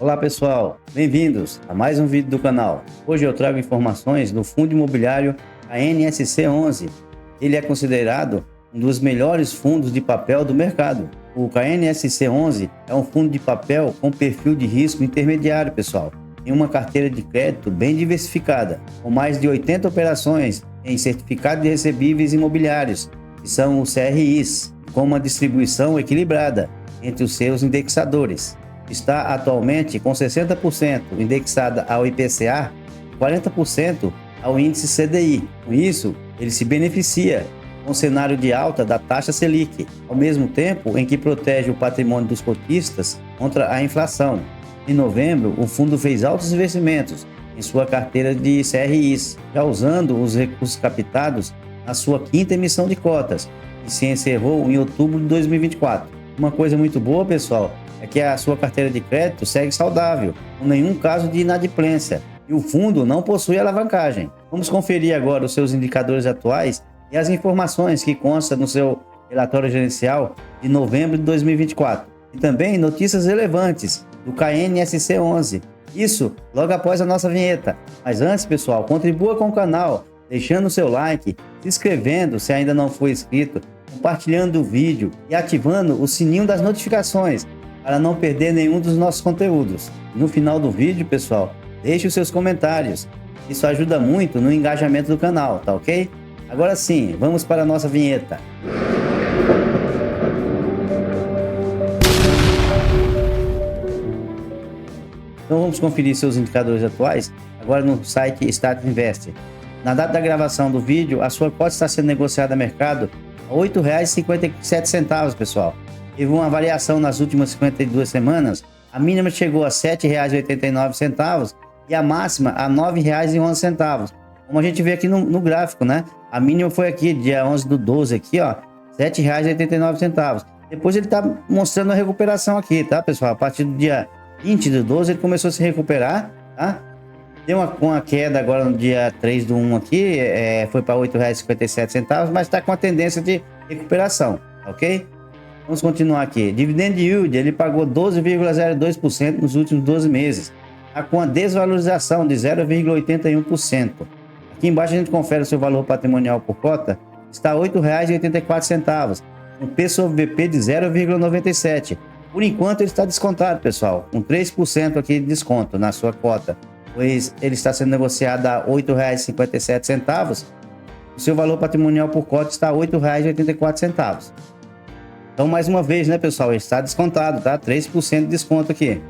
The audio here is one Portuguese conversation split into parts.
Olá pessoal, bem-vindos a mais um vídeo do canal. Hoje eu trago informações do fundo imobiliário KNSC11. Ele é considerado um dos melhores fundos de papel do mercado. O KNSC11 é um fundo de papel com perfil de risco intermediário, pessoal. Tem uma carteira de crédito bem diversificada, com mais de 80 operações em certificado de recebíveis imobiliários, que são os CRIs, com uma distribuição equilibrada entre os seus indexadores. Está atualmente com 60% indexada ao IPCA e 40% ao índice CDI. Com isso, ele se beneficia com o cenário de alta da taxa Selic, ao mesmo tempo em que protege o patrimônio dos cotistas contra a inflação. Em novembro, o fundo fez altos investimentos em sua carteira de CRIs, já usando os recursos captados na sua quinta emissão de cotas, que se encerrou em outubro de 2024. Uma coisa muito boa, pessoal, é que a sua carteira de crédito segue saudável, com nenhum caso de inadimplência, e o fundo não possui alavancagem. Vamos conferir agora os seus indicadores atuais e as informações que constam no seu relatório gerencial de novembro de 2024. E também notícias relevantes do KNSC11. Isso logo após a nossa vinheta. Mas antes, pessoal, contribua com o canal, deixando o seu like, se inscrevendo se ainda não for inscrito, compartilhando o vídeo e ativando o sininho das notificações para não perder nenhum dos nossos conteúdos. No final do vídeo, pessoal, deixe os seus comentários. Isso ajuda muito no engajamento do canal, tá ok? Agora sim, vamos para a nossa vinheta. Então vamos conferir seus indicadores atuais agora no site Status Invest. Na data da gravação do vídeo, a sua cota está sendo negociada a mercado a R$ 8,57, pessoal. Teve uma variação nas últimas 52 semanas. A mínima chegou a R$ 7,89 e a máxima a R$ 9,11. Como a gente vê aqui no gráfico, né? A mínima foi aqui, dia 11/12, aqui, ó, R$ 7,89. Depois ele tá mostrando a recuperação aqui, tá, pessoal? A partir do dia 20/12 ele começou a se recuperar, tá? Deu uma queda agora no dia 3/1 aqui, foi para R$ 8,57, mas está com a tendência de recuperação, ok? Vamos continuar aqui. Dividend Yield, ele pagou 12,02% nos últimos 12 meses, tá com a desvalorização de 0,81%. Aqui embaixo a gente confere o seu valor patrimonial por cota, está R$ 8,84, um P sobre VP de 0,97. Por enquanto ele está descontado, pessoal, com 3% aqui de desconto na sua cota, pois ele está sendo negociado a R$ 8,57, o seu valor patrimonial por cota está R$ 8,84. Então, mais uma vez, né, pessoal, ele está descontado, tá? 3% de desconto aqui.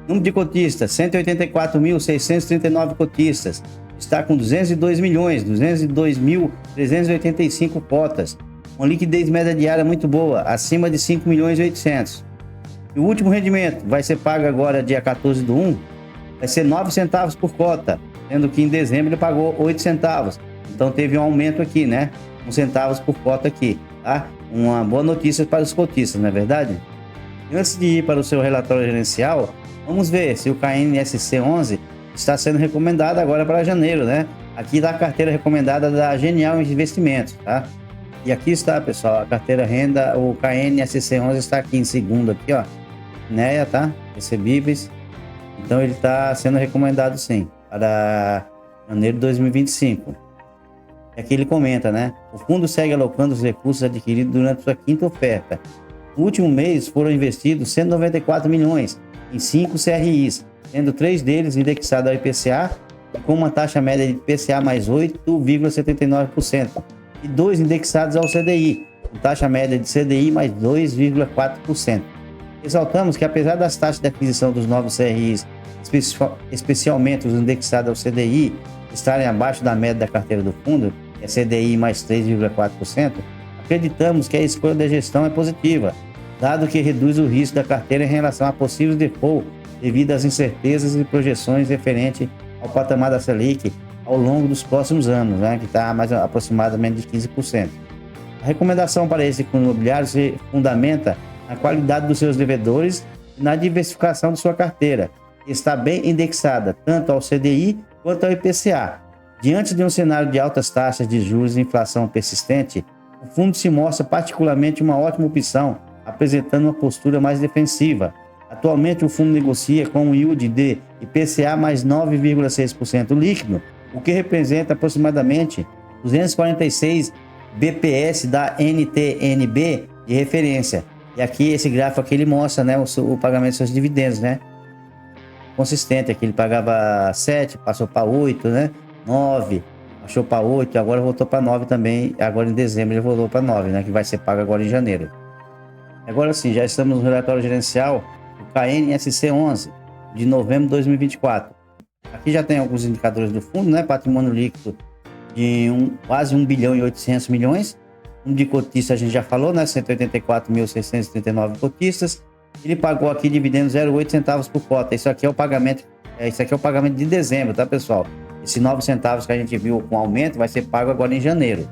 Número de cotistas, 184.639 cotistas. Está com 202.385 cotas. Uma liquidez média diária muito boa, acima de 5.800.000. E o último rendimento vai ser pago agora, dia 14/1, vai ser 9 centavos por cota, sendo que em dezembro ele pagou 8 centavos. Então teve um aumento aqui, né? 1 centavos por cota aqui, tá? Uma boa notícia para os cotistas, não é verdade? E antes de ir para o seu relatório gerencial, vamos ver se o KNSC11 está sendo recomendado agora para janeiro, né? Aqui está a carteira recomendada da Genial Investimentos, tá? E aqui está, pessoal, a carteira renda, o KNSC11 está aqui em segundo, aqui, ó, NEA, tá? Recebíveis. Então ele está sendo recomendado sim, para janeiro de 2025. Aqui ele comenta, né? O fundo segue alocando os recursos adquiridos durante sua quinta oferta. No último mês foram investidos 194 milhões em 5 CRIs, sendo 3 deles indexados ao IPCA e com uma taxa média de IPCA mais 8,79% e 2 indexados ao CDI, com taxa média de CDI mais 2,4%. Ressaltamos que apesar das taxas de aquisição dos novos CRIs, especialmente os indexados ao CDI, estarem abaixo da média da carteira do fundo, que é CDI mais 3,4%, acreditamos que a escolha da gestão é positiva, dado que reduz o risco da carteira em relação a possíveis default devido às incertezas e projeções referentes ao patamar da Selic ao longo dos próximos anos, né, que está mais aproximadamente de 15%. A recomendação para esse fundo imobiliário se fundamenta na qualidade dos seus devedores e na diversificação de sua carteira, que está bem indexada tanto ao CDI quanto ao IPCA. Diante de um cenário de altas taxas de juros e inflação persistente, o fundo se mostra particularmente uma ótima opção, apresentando uma postura mais defensiva, Atualmente o fundo negocia com um yield de IPCA mais 9,6% líquido, o que representa aproximadamente 246 BPS da NTNB de referência. E aqui esse gráfico aqui ele mostra, né, o pagamento dos seus dividendos, né? Consistente, aqui ele pagava 7, passou para 8, né? 9, baixou para 8, agora voltou para 9 também. Agora em dezembro ele voltou para 9, né? Que vai ser pago agora em janeiro. Agora sim, já estamos no relatório gerencial do KNSC11 de novembro de 2024. Aqui já tem alguns indicadores do fundo, né? Patrimônio líquido de quase 1 bilhão e 800 milhões. Um de cotista a gente já falou, né? 184.639 cotistas. Ele pagou aqui dividendos 0,8 centavos por cota. Isso aqui é o pagamento, de dezembro, tá, pessoal? Esses 9 centavos que a gente viu com aumento vai ser pago agora em janeiro.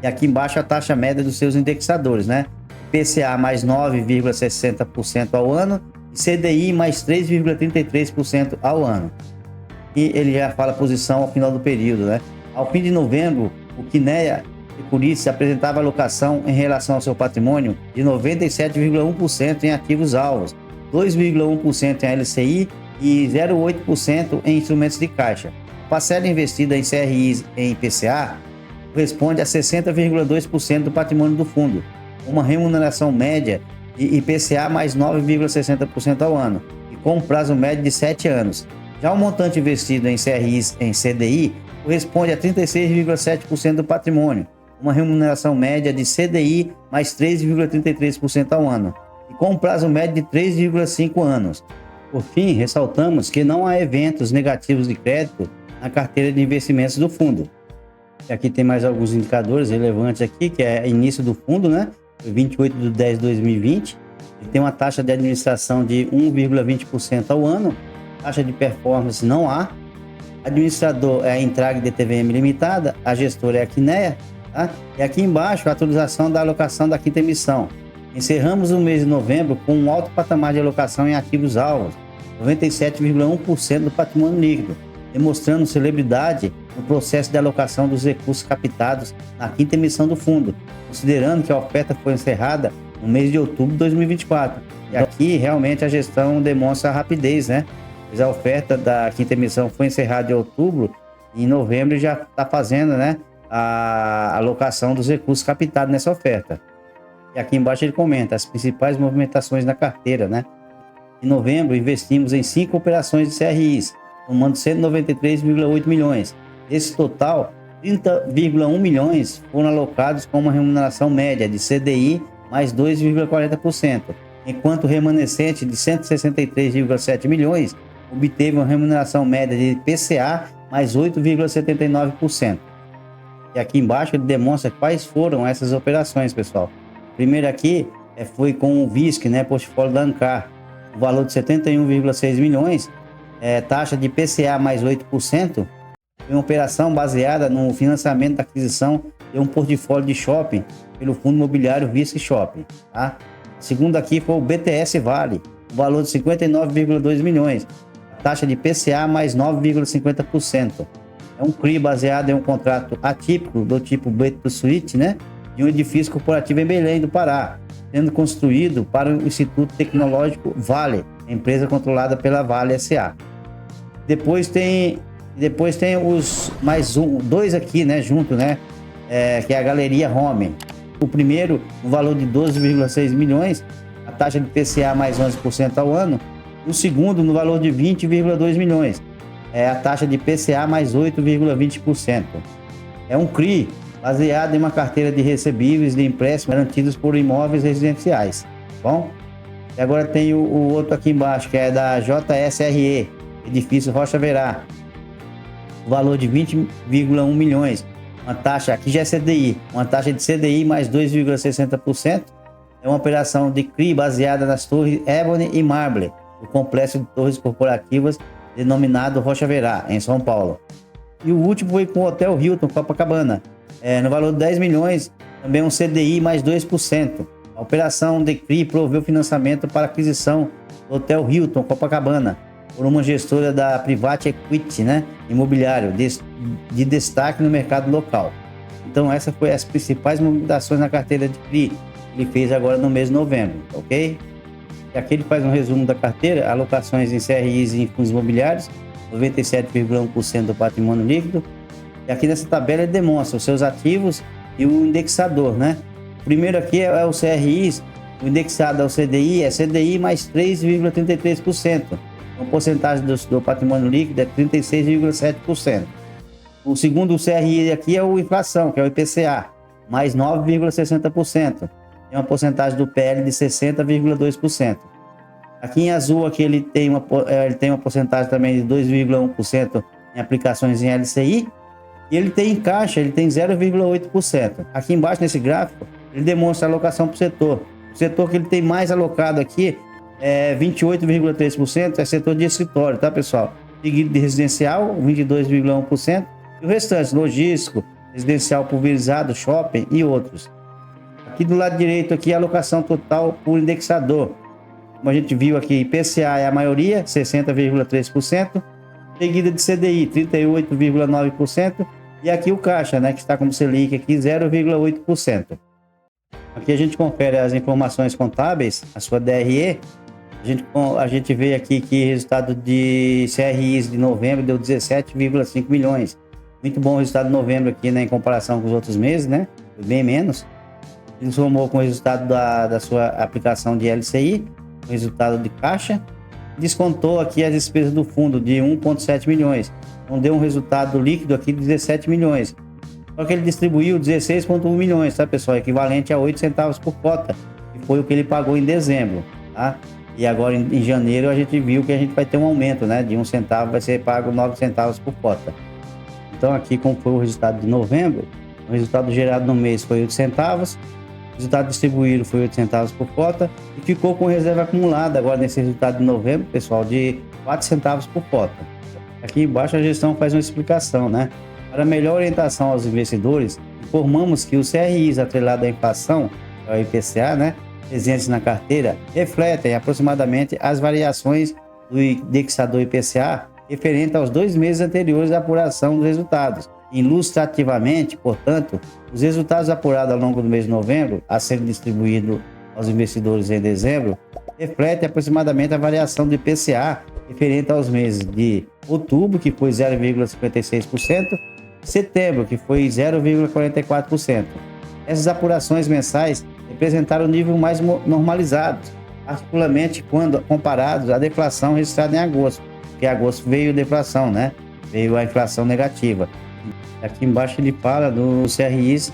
E aqui embaixo a taxa média dos seus indexadores, né? IPCA mais 9,60% ao ano e CDI mais 3,33% ao ano. E ele já fala a posição ao final do período, né? Ao fim de novembro, o Kinea Securities apresentava alocação em relação ao seu patrimônio de 97,1% em ativos alvos, 2,1% em LCI e 0,8% em instrumentos de caixa. A parcela investida em CRIs em IPCA corresponde a 60,2% do patrimônio do fundo, uma remuneração média de IPCA mais 9,60% ao ano e com um prazo médio de 7 anos. Já o montante investido em CRIs em CDI corresponde a 36,7% do patrimônio, uma remuneração média de CDI mais 3,33% ao ano, e com um prazo médio de 3,5 anos. Por fim, ressaltamos que não há eventos negativos de crédito na carteira de investimentos do fundo. E aqui tem mais alguns indicadores relevantes aqui, que é início do fundo, né? Foi 28/10/2020, e tem uma taxa de administração de 1,20% ao ano, taxa de performance não há, administrador é a Intrag DTVM Limitada, a gestora é a Kinea, tá? E aqui embaixo a atualização da alocação da quinta emissão. Encerramos o mês de novembro com um alto patamar de alocação em ativos alvos, 97,1% do patrimônio líquido, demonstrando celebridade no processo de alocação dos recursos captados na quinta emissão do fundo, considerando que a oferta foi encerrada no mês de outubro de 2024. E aqui realmente a gestão demonstra a rapidez, né? Pois a oferta da quinta emissão foi encerrada em outubro e em novembro já está fazendo, né, a alocação dos recursos captados nessa oferta. E aqui embaixo ele comenta as principais movimentações na carteira, né? Em novembro investimos em 5 operações de CRIs, somando 193,8 milhões. Desse total, 30,1 milhões foram alocados com uma remuneração média de CDI mais 2,40%, enquanto o remanescente de 163,7 milhões obteve uma remuneração média de IPCA mais 8,79%. E aqui embaixo ele demonstra quais foram essas operações, pessoal. Primeiro aqui foi com o VISC, né, portfólio da Ancar, o valor de 71,6 milhões, taxa de IPCA mais 8%, foi uma operação baseada no financiamento da aquisição de um portfólio de shopping pelo fundo imobiliário VISC Shopping. Tá? Segundo aqui foi o BTS Vale, o valor de 59,2 milhões, a taxa de IPCA mais 9,50%. É um CRI baseado em um contrato atípico do tipo Beto Suite, né, de um edifício corporativo em Belém do Pará, sendo construído para o Instituto Tecnológico Vale, empresa controlada pela Vale S.A. Depois tem os dois aqui, né, junto, né, que é a Galeria Home. O primeiro, o valor de 12,6 milhões, a taxa de IPCA mais 11% ao ano. O segundo, no valor de 20,2 milhões, a taxa de IPCA mais 8,20%. É um CRI baseado em uma carteira de recebíveis de empréstimo garantidos por imóveis residenciais. Tá bom? E agora tem o outro aqui embaixo, que é da JSRE, edifício Rocha Verá. O valor de 20,1 milhões. Uma taxa, aqui já é CDI, uma taxa de CDI mais 2,60%. É uma operação de CRI baseada nas torres Ebony e Marble, o complexo de torres corporativas denominado Rocha Verá, em São Paulo. E o último foi com o Hotel Hilton Copacabana, no valor de 10 milhões, também um CDI mais 2%. A operação de CRI proveu financiamento para aquisição do Hotel Hilton Copacabana por uma gestora da Private Equity, né, imobiliário, de destaque no mercado local. Então essas foram as principais movimentações na carteira de CRI que ele fez agora no mês de novembro, ok? E aqui ele faz um resumo da carteira, alocações em CRIs e em fundos imobiliários, 97,1% do patrimônio líquido. E aqui nessa tabela ele demonstra os seus ativos e o indexador, né? O primeiro aqui é o CRIs, o indexado ao CDI é CDI mais 3,33%. A porcentagem do patrimônio líquido é 36,7%. O segundo CRI aqui é o inflação, que é o IPCA, mais 9,60%. Tem uma porcentagem do PL de 60,2%. Aqui em azul aqui ele tem uma porcentagem também de 2,1% em aplicações em LCI. E ele tem em caixa, ele tem 0,8%. Aqui embaixo nesse gráfico, ele demonstra a alocação para o setor. O setor que ele tem mais alocado aqui é 28,3%, é setor de escritório, tá, pessoal? Seguido de residencial, 22,1%. E o restante, logístico, residencial pulverizado, shopping e outros. Aqui do lado direito, aqui a alocação total por indexador. Como a gente viu aqui, IPCA é a maioria, 60,3%. Seguida de CDI, 38,9%. E aqui o caixa, né, que está como Selic aqui, 0,8%. Aqui a gente confere as informações contábeis, a sua DRE. A gente vê aqui que o resultado de CRIs de novembro deu 17,5 milhões. Muito bom o resultado de novembro aqui, né, em comparação com os outros meses, né? Foi bem menos. Ele somou com o resultado da sua aplicação de LCI, o resultado de caixa. Descontou aqui as despesas do fundo de 1,7 milhões. Então deu um resultado líquido aqui de 17 milhões. Só que ele distribuiu 16,1 milhões, tá, pessoal? Equivalente a 8 centavos por cota, que foi o que ele pagou em dezembro, tá? E agora em janeiro a gente viu que a gente vai ter um aumento, né? De 1 centavo vai ser pago 9 centavos por cota. Então aqui, como foi o resultado de novembro, o resultado gerado no mês foi 8 centavos, o resultado distribuído foi 8 centavos por cota e ficou com reserva acumulada agora nesse resultado de novembro, pessoal, de 4 centavos por cota. Aqui embaixo a gestão faz uma explicação, né? Para melhor orientação aos investidores, informamos que os CRIs atrelados à inflação, ao IPCA, né, presentes na carteira, refletem aproximadamente as variações do indexador IPCA referente aos 2 meses anteriores à apuração dos resultados. Ilustrativamente, portanto, os resultados apurados ao longo do mês de novembro, a serem distribuídos aos investidores em dezembro, refletem aproximadamente a variação do IPCA referente aos meses de outubro, que foi 0,56%, e setembro, que foi 0,44%. Essas apurações mensais representaram o nível mais normalizado, particularmente quando comparados à deflação registrada em agosto, porque em agosto veio deflação, né? Veio a inflação negativa. Aqui embaixo ele fala dos CRIs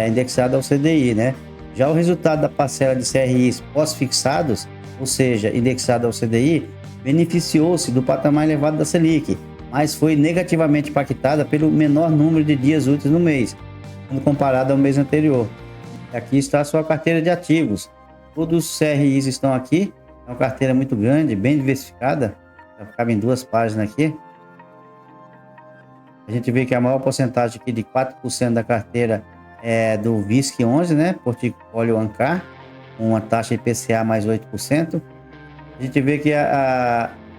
indexado ao CDI, né? Já o resultado da parcela de CRIs pós-fixados, ou seja, indexado ao CDI, beneficiou-se do patamar elevado da Selic, mas foi negativamente impactada pelo menor número de dias úteis no mês, quando comparado ao mês anterior. Aqui está a sua carteira de ativos. Todos os CRIs estão aqui, é uma carteira muito grande, bem diversificada, cabe em 2 páginas aqui. A gente vê que a maior porcentagem aqui de 4% da carteira é do VISC11, né? Portfólio Ancar, com uma taxa IPCA mais 8%. A gente vê que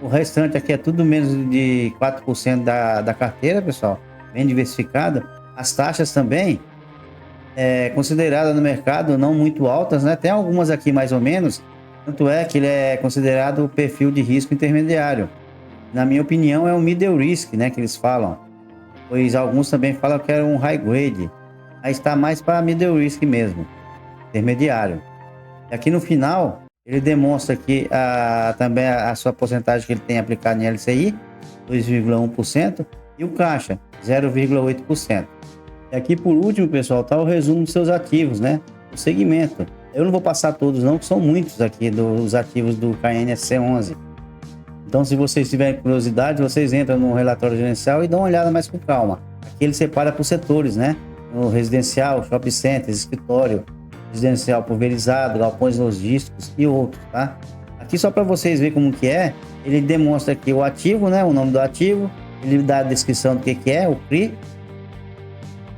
o restante aqui é tudo menos de 4% da carteira, pessoal. Bem diversificada. As taxas também, consideradas no mercado, não muito altas, né? Tem algumas aqui mais ou menos. Tanto é que ele é considerado o perfil de risco intermediário. Na minha opinião, é um middle risk, né? Que eles falam. Pois alguns também falam que era um high grade. Aí está mais para middle risk mesmo, intermediário. E aqui no final, ele demonstra que também a sua porcentagem que ele tem aplicado em LCI, 2,1%, e o caixa, 0,8%. E aqui por último, pessoal, está o resumo dos seus ativos, né? O segmento. Eu não vou passar todos não, que são muitos aqui dos ativos do KNSC11. Então, se vocês tiverem curiosidade, vocês entram no relatório gerencial e dão uma olhada mais com calma. Aqui ele separa por setores, né? No residencial, shopping centers, escritório, residencial pulverizado, galpões logísticos e outros, tá? Aqui só para vocês verem como que é, ele demonstra aqui o ativo, né? O nome do ativo, ele dá a descrição do que é, o CRI,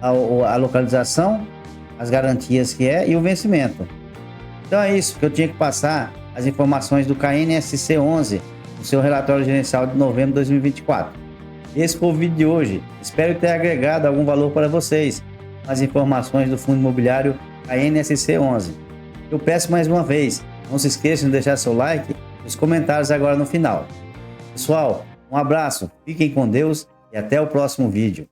a localização, as garantias que é e o vencimento. Então é isso que eu tinha que passar, as informações do KNSC11, o seu relatório gerencial de novembro de 2024. Esse foi o vídeo de hoje. Espero ter agregado algum valor para vocês. As informações do Fundo Imobiliário KNSC11. Eu peço mais uma vez, Não se esqueçam de deixar seu like e os comentários agora no final. Pessoal, um abraço, fiquem com Deus e até o próximo vídeo.